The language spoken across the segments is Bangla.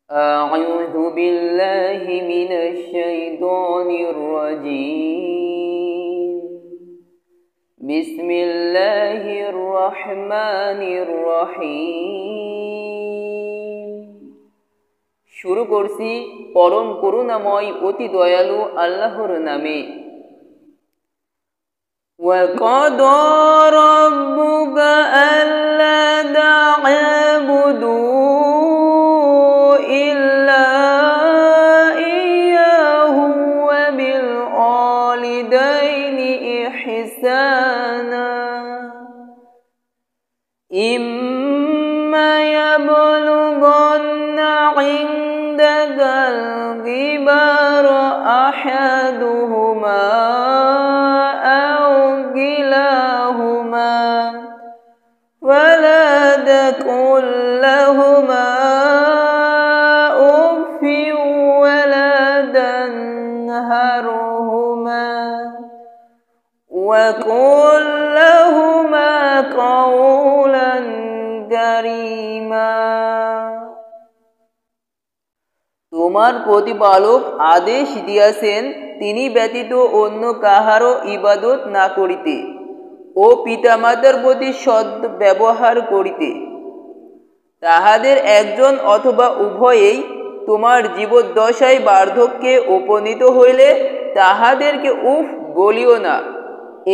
أعوذ بالله من الشيطان الرجيم بسم الله الرحمن الرحيم শুরু করছি পরম করুণাময় অতি দয়ালু আল্লাহর নামে। وَقَضَى رَبُّكَ أَلَّا تَعْبُدُوا إِلَّا إِيَّاهُ وَبِالْوَالِدَيْنِ إِحْسَانًا إِمَّا يَبْلُغَنَّ عِندَكَ الْكِبَرَ أَحَدُهُمَا ولا تقل لهما أف ولا تنهرهما وقل لهما قولا كريما। তোমার প্রতিপালক আদেশ দিয়াছেন তিনি ব্যতীত অন্য কাহারও ইবাদত না করিতে ও পিতামাতার প্রতি সৎ ব্যবহার করিতে। তাহাদের একজন অথবা উভয়েই তোমার জীবদ্দশায় বার্ধক্যে উপনীত হইলে তাহাদেরকে উফ বলিও না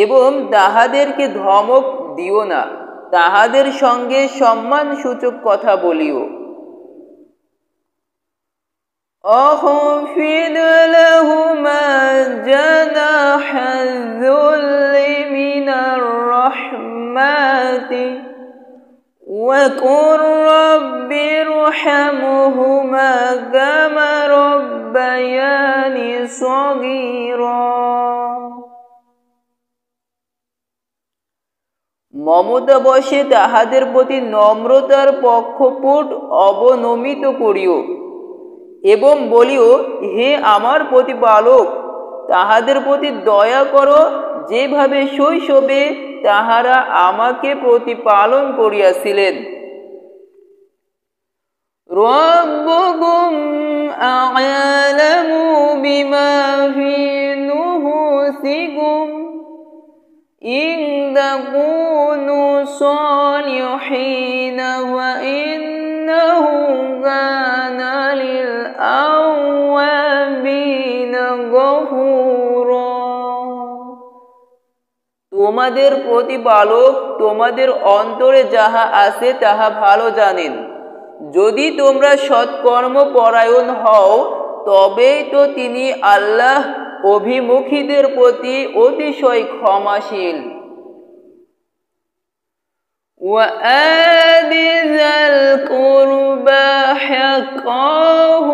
এবং তাহাদেরকে ধমক দিও না, তাহাদের সঙ্গে সম্মানসূচক কথা বলিও। أخفض لهما جناح الذل من الرحمة وقل رب ارحمهما كما ربياني صغيرا। মমতা বশে তাহাদের প্রতি নম্রতার পক্ষপুট অবনমিত করিও এবং বলিও, হে আমার প্রতিপালক, তাহাদের প্রতি দয়া করো যেভাবে শৈশবে তাহারা আমাকে প্রতিপালন করিয়াছিলেন। রব্বুকুম আ'লামু বিমা ফি নুফুসিকুম ইন তাকুনু সালিহিনা ওয়া ইন্নাহু কানা লিল আওয়াবিনা গফুরা। তোমাদের প্রতিপালক তোমাদের অন্তরে যাহা আছে তাহা ভালো জানেন। যদি তোমরা সৎকর্ম পরায়ণ হও তবেই তো তিনি আল্লাহ অভিমুখীদের প্রতি অতিশয় ক্ষমাশীল। وآت ذا القربى حقه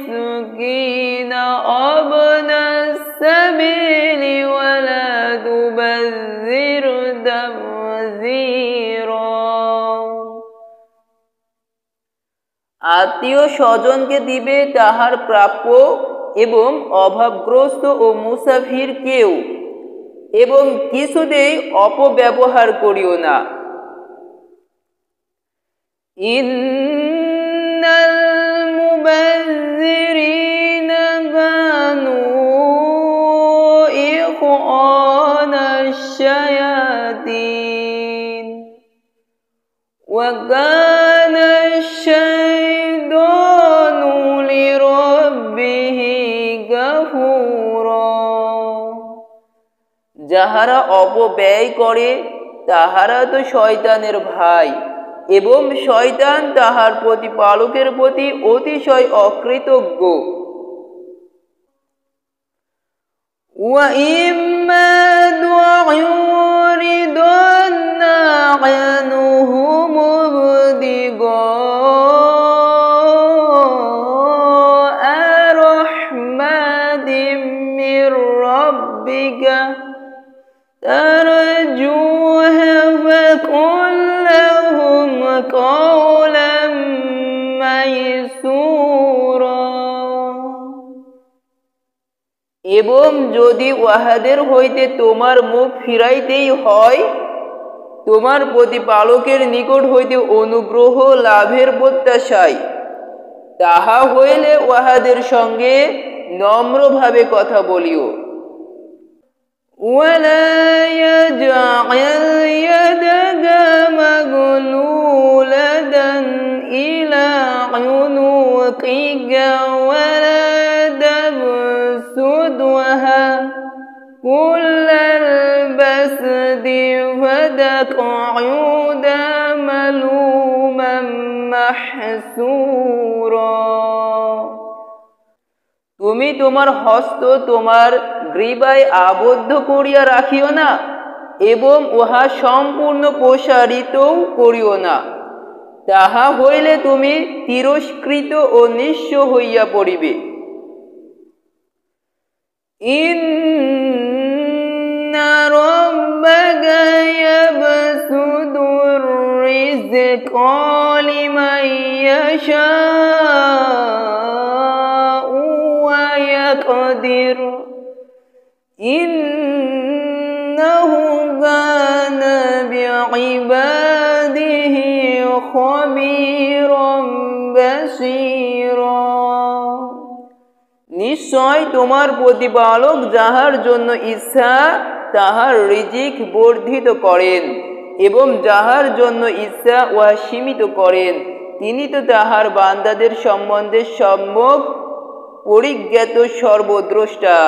والمسكين وابن السبيل ولا تبذر تبذيرا। আত্মীয় স্বজনকে দিবে তাহার প্রাপ্য এবং অভাবগ্রস্ত ও মুসাফির কেউ, এবং কিছুতেই অপব্যবহার করিও না। ইন্নাল মুবাযযিরিনা কানু ইখওয়ানাশ শায়াতিন ওয়া কানাশ শাইতানু লিরাব্বিহি গাফুরা। যাহারা অপব্যয় করে তাহারা তো শয়তানের ভাই এবং শয়তান তাহার প্রতিপালকের প্রতি অতিশয় অকৃতজ্ঞ। وَإِمَّا تُعْرِضَنَّ عَنْهُمُ ابْتِغَاءَ رَحْمَةٍ مِّن رَّبِّكَ ترجوها فقل لهم قولا ميسورا। এবং যদি উহাদের হইতে তোমার মুখ ফিরাইতেই হয় তোমার প্রতিপালকের নিকট হইতে অনুগ্রহ লাভের প্রত্যাশায়। তাহা হইলে উহাদের সঙ্গে নম্রভাবে কথা বলিও। ولا يجعل يدك مغلولة إلى عنقك ولا تبسطها كل البسط فتقعد ملوما محسورا। তুমি তোমার হস্ত তোমার গ্রীবায় আবদ্ধ করিয়া রাখিও না এবং উহা সম্পূর্ণ প্রসারিতও করিও না, তাহা হইলে তুমি তিরস্কৃত ও নিঃস্ব হইয়া পড়িবে। ইন্না রাব্বাকা ইয়াবসুতুর রিজকা লিমান ইয়াশাউ ওয়া ইয়াকদির ইন্নাহু কানা বিইবাদিহি খবীরাম বাসীরা। নিশ্চয় তোমার প্রতিপালক যাহার জন্য ইচ্ছা তাহার রিজিক বর্ধিত করেন এবং যাহার জন্য ইচ্ছা উহা সীমিত করেন। তিনি তো তাহার বান্দাদের সম্বন্ধে সম্যক পরিজ্ঞাত সর্বদ্রষ্টা।